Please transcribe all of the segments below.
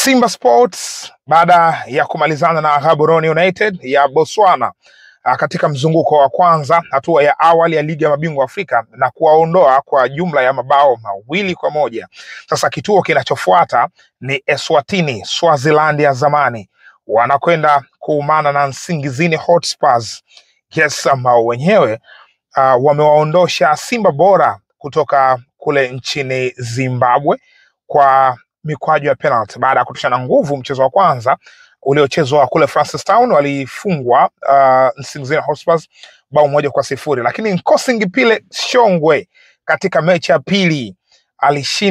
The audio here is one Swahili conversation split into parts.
Simba Sports baada ya kumalizana na Gaborone United ya Botswana katika mzunguko wa kwanza hatua ya awali ya ligi ya mabingwa Afrika na kuwaondoa kwa jumla ya mabao 2-1. Sasa kituo kinachofuata ni Eswatini, Swaziland ya zamani, wanakwenda kuumana na Nsingizini Hotspurs. Yes, ambao wenyewe wamewaondosha Simba Bora kutoka kule nchini Zimbabwe kwa mikwaju ya penalty baada ya kutoshana nguvu. Mchezo wa kwanza uliochezwa kule Francistown walifungwa Nsingizini Hotspurs 1-0, lakini Nkosingipile Shongwe katika mechi ya pili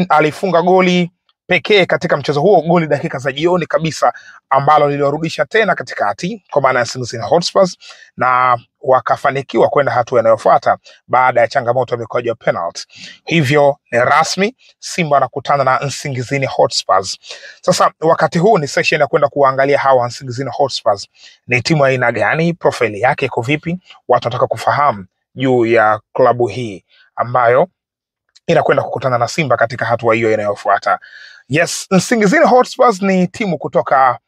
alifunga goli pekee katika mchezo huo, goli dakika za jioni kabisa ambalo liliwarudisha tena katikati kwa maana ya Nsingizini Hotspurs na wakafanikiwa kwenda hatua inayofuata baada ya changamoto ya mikwaju ya penalty. Hivyo ni rasmi, Simba anakutana na Nsingizini Hotspurs. Sasa wakati huu ni session ya kwenda kuangalia hawa Nsingizini Hotspurs ni timu aina gani, profile yake iko vipi. Watu wanataka kufahamu juu ya klabu hii ambayo inakwenda kukutana na Simba katika hatua hiyo inayofuata. Yes, Nsingizini Hotspurs ni timu kutoka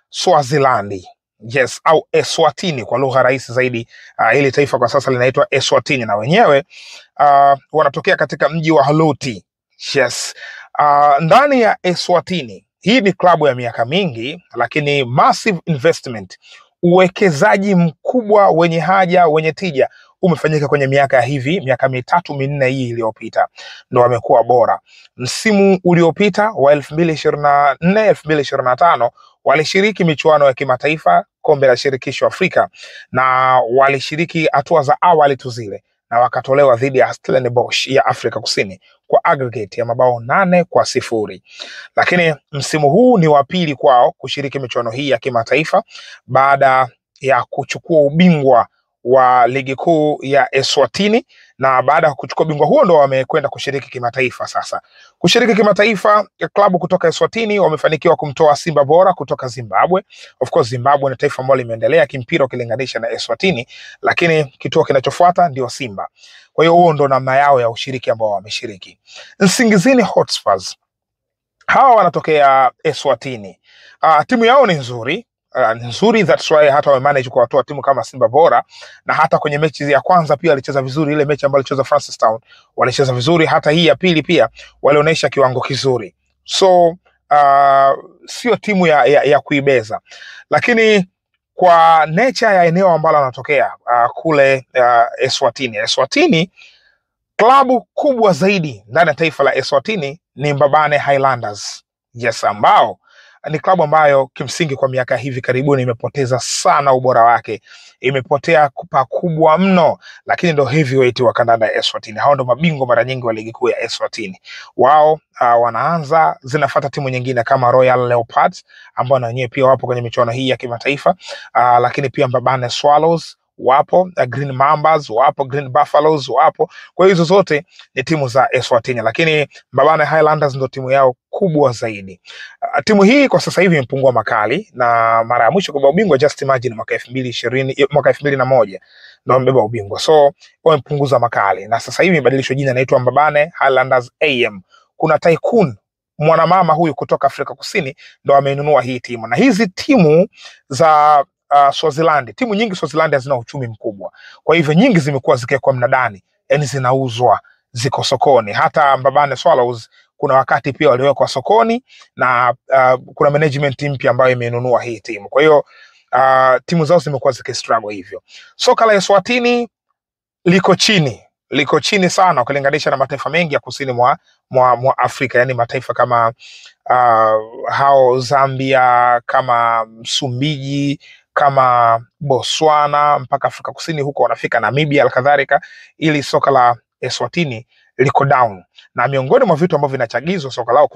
Swaziland. Yes, au Eswatini kwa lugha rahisi zaidi. Hili taifa kwa sasa linaitwa Eswatini na wenyewe wanatokea katika mji wa Haluti. Yes. Ndani ya Eswatini, hii ni klabu ya miaka mingi lakini massive investment, uwekezaji mkubwa wenye haja wenye tija umefanyika kwenye miaka 3-4 hii iliyopita, ndio wamekuwa bora. Msimu uliopita wa 2024-2025 walishiriki michuano ya kimataifa, kombe la shirikisho Afrika, na walishiriki hatua za awali tu zile na wakatolewa dhidi ya Stellenbosch ya Afrika Kusini kwa aggregate ya mabao 8-0. Lakini msimu huu ni wa pili kwao kushiriki michuano hii ya kimataifa baada ya kuchukua ubingwa wa ligi kuu ya Eswatini, na baada ya kuchukua ubingwa huo ndo wamekwenda kushiriki kimataifa. Sasa kushiriki kimataifa, klabu kutoka Eswatini wamefanikiwa kumtoa Simba Bora kutoka Zimbabwe. Of course Zimbabwe ni taifa ambalo limeendelea kimpira ukilinganisha na Eswatini, lakini kituo kinachofuata ndio Simba. Kwa hiyo huo ndo namna yao ya ushiriki ambao wameshiriki. Nsingizini Hotspurs hawa wanatokea Eswatini. Timu yao ni nzuri, that's why hata wamemanage kuwatoa timu kama Simba Bora, na hata kwenye mechi ya kwanza pia walicheza vizuri. Ile mechi ambayo walicheza Francistown walicheza vizuri, hata hii ya pili pia walionyesha kiwango kizuri. So sio timu ya kuibeza, lakini kwa nature ya eneo ambalo wanatokea kule Eswatini, klabu kubwa zaidi ndani ya taifa la Eswatini ni Mbabane Highlanders. Yes, ambao ni klabu ambayo kimsingi kwa miaka hivi karibuni imepoteza sana ubora wake, imepotea pakubwa mno, lakini ndo heavyweight wa kandanda ya Eswatini. Hao ndo mabingwa mara nyingi wa ligi kuu ya Eswatini. Wao wanaanza, zinafuata timu nyingine kama Royal Leopards ambao na wenyewe pia wapo kwenye michuano hii ya kimataifa, lakini pia Mbabane Swallows wapo, Green Mambas wapo, Green Buffaloes wapo. Kwa hizo zote ni timu za Eswatini, lakini Mbabane Highlanders ndo timu yao kubwa zaidi. Timu hii kwa sasa hivi imepungua makali, na mara ya mwisho kubeba ubingwa just imagine mwaka 2001 ndio wamebeba ubingwa. So wamepunguza makali na sasa hivi imebadilishwa jina, inaitwa Mbabane Highlanders AM. Kuna tycoon mwanamama huyu kutoka Afrika Kusini ndo ameinunua hii timu, na hizi timu za Swaziland, timu nyingi Swaziland hazina uchumi mkubwa, kwa hivyo nyingi zimekuwa zikiwekwa mnadani, yani zinauzwa, ziko sokoni. Hata Mbabane Swallows kuna wakati pia waliwekwa sokoni, na kuna management mpya ambayo imeinunua hii timu. Kwa hiyo timu zao zimekuwa zikistruggle hivyo. Soka la Eswatini liko chini sana ukilinganisha na mataifa mengi ya kusini mwa Afrika, yani mataifa kama hao Zambia, kama Msumbiji, kama Botswana, mpaka Afrika Kusini huko wanafika Namibia alkadhalika. Ili soka la Eswatini liko down, na miongoni mwa vitu ambavyo vinachagizwa soka lao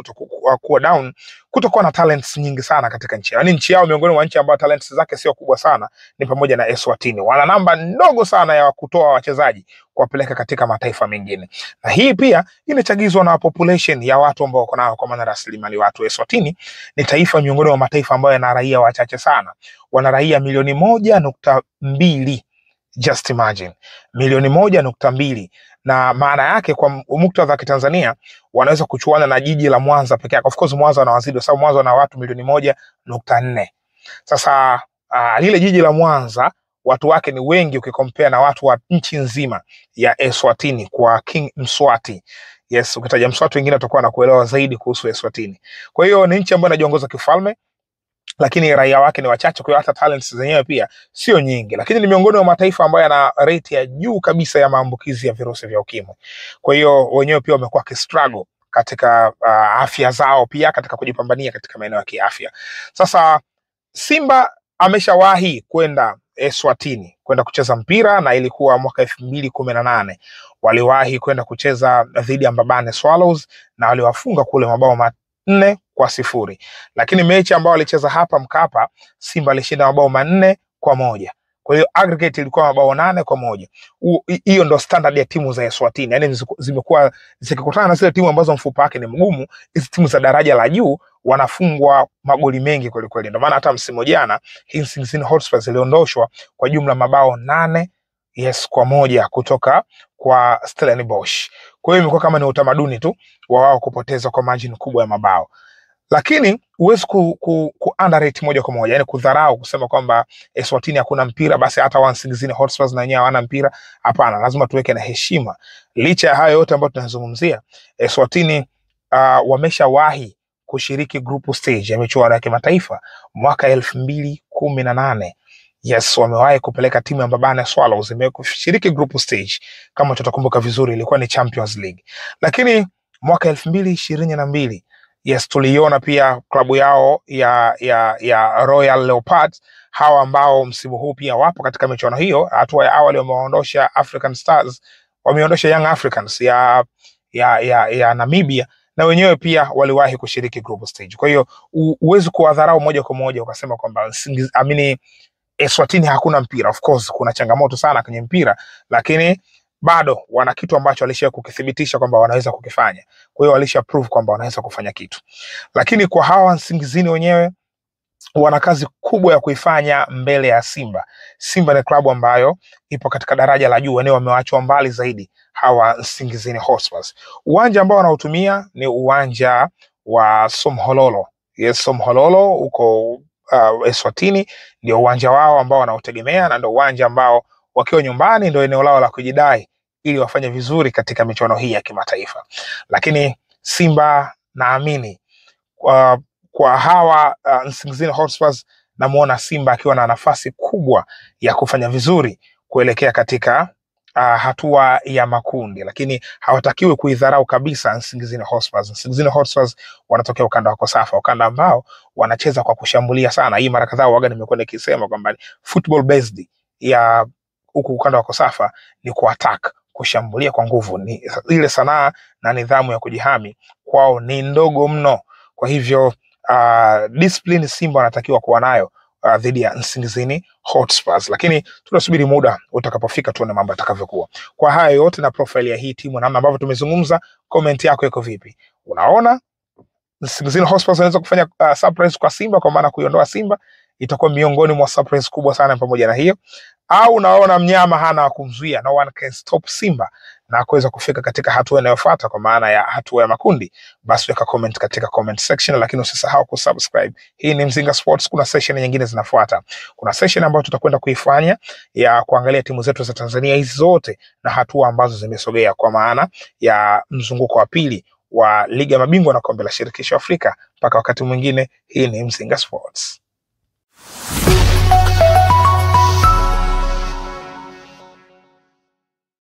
kuwa down, kutokuwa na talents nyingi sana katika nchi. Yani nchi yao miongoni mwa nchi ambayo talents zake sio kubwa sana ni pamoja na Eswatini. Wana namba ndogo sana ya kutoa wachezaji kuwapeleka katika mataifa mengine, na hii pia inachagizwa na population ya watu ambao wako nao, kwa maana rasilimali watu. Eswatini ni taifa miongoni mwa mataifa ambayo yana raia wachache sana, wana raia 1.2 milioni. Just imagine 1.2 milioni, na maana yake kwa muktadha wa Kitanzania wanaweza kuchuana na jiji la Mwanza pekee yake. Of course Mwanza wanawazidi kwa sababu Mwanza wana watu milioni 1.4. Sasa lile jiji la Mwanza watu wake ni wengi ukikompea na watu wa nchi nzima ya Eswatini kwa King Mswati. Yes, ukitaja Mswati wengine watakuwa na kuelewa zaidi kuhusu Eswatini. Kwa hiyo ni nchi ambayo inajiongoza kifalme, lakini raia wake ni wachache, kwa hiyo hata talents zenyewe pia sio nyingi, lakini ni miongoni mwa mataifa ambayo yana rate ya juu kabisa ya maambukizi ya virusi vya ukimwi. Kwa hiyo wenyewe pia wamekuwa kistruggle katika afya zao, pia katika kujipambania katika maeneo ya kiafya. Sasa Simba ameshawahi kwenda Eswatini kwenda kucheza mpira, na ilikuwa mwaka 2018 waliwahi kwenda kucheza dhidi ya Mbabane Swallows na waliwafunga kule mabao 4-0. Lakini mechi ambayo walicheza hapa Mkapa, Simba alishinda mabao 4-1. Kwa hiyo aggregate ilikuwa mabao 8-1. Hiyo ndo standard ya timu za Eswatini. Yaani zimekuwa zikikutana na zile timu ambazo mfupa wake ni mgumu, hizi timu za daraja la juu wanafungwa magoli mengi kweli kweli. Ndio maana hata msimu jana Nsingizini Hotspurs iliondoshwa kwa jumla mabao 8-1 kutoka kwa Stellenbosch. Kwa hiyo imekuwa kama ni utamaduni tu wa wao kupoteza kwa margin kubwa ya mabao. Lakini huwezi ku underrate moja kwa moja, yani kudharau kusema kwamba Eswatini hakuna mpira basi hata Nsingizini Hotspurs na wenyewe hawana mpira. Hapana, lazima tuweke na heshima. Licha ya hayo yote ambayo tunazungumzia, Eswatini wameshawahi kushiriki group stage ya michuano ya kimataifa mwaka 2018. Yes, wamewahi kupeleka timu ya Mbabane Swallows imekushiriki group stage, kama tutakumbuka vizuri ilikuwa ni Champions League. Lakini mwaka 2022 yes, tuliona pia klabu yao ya Royal Leopards, hawa ambao msimu huu pia wapo katika michuano hiyo. Hatua ya awali wameondosha African Stars, wameondosha Young Africans ya Namibia, na wenyewe pia waliwahi kushiriki group stage. Kwa hiyo uwezi kuwadharau moja kwa moja ukasema kwamba Eswatini hakuna mpira. Of course kuna changamoto sana kwenye mpira, lakini bado wana kitu ambacho walisha kukithibitisha kwamba wanaweza kukifanya. Kwa hiyo walisha prove kwamba wanaweza kufanya kitu. Lakini kwa hawa Nsingizini wenyewe wana kazi kubwa ya kuifanya mbele ya Simba. Simba ni klabu ambayo ipo katika daraja la juu, wenyewe wameachwa mbali zaidi hawa Nsingizini Hotspurs. Uwanja ambao wanaotumia ni uwanja wa Somhololo. Yes, Somhololo uko Eswatini ndio uwanja wao ambao wanaotegemea, na ndio uwanja ambao wakiwa nyumbani ndio eneo lao la kujidai ili wafanye vizuri katika michuano hii ya kimataifa. Lakini Simba naamini kwa hawa Nsingizini Hotspurs, namuona Simba akiwa na nafasi kubwa ya kufanya vizuri kuelekea katika hatua ya makundi, lakini hawatakiwi kuidharau kabisa Nsingizini Hotspurs. Nsingizini Hotspurs wanatokea ukanda wa Kosafa, ukanda ambao wanacheza kwa kushambulia sana. Hii mara kadhaa waga nimekuwa nikisema kwamba football based ya huku ukanda wa Kosafa ni ku-attack, kushambulia kwa nguvu. Ni ile sanaa na nidhamu ya kujihami kwao ni ndogo mno. Kwa hivyo discipline Simba wanatakiwa kuwa nayo dhidi ya Nsingizini Hotspurs, lakini tunasubiri muda utakapofika tuone mambo yatakavyokuwa. Kwa haya yote na profile ya hii timu na namna ambavyo tumezungumza, comment yako iko vipi? Unaona Nsingizini Hotspurs wanaweza kufanya surprise kwa Simba, kwa maana kuiondoa Simba itakuwa miongoni mwa surprise kubwa sana pamoja na hiyo, au unaona mnyama hana wa kumzuia, no one can stop Simba na kuweza kufika katika hatua inayofuata kwa maana ya hatua ya makundi? Basi weka comment katika comment section, lakini usisahau kusubscribe. Hii ni Mzinga Sports. Kuna session nyingine zinafuata. Kuna session ambayo tutakwenda kuifanya ya kuangalia timu zetu za Tanzania hizi zote na hatua ambazo zimesogea kwa maana ya mzunguko wa pili wa Ligi ya Mabingwa na Kombe la Shirikisho Afrika. Mpaka wakati mwingine, hii ni Mzinga Sports.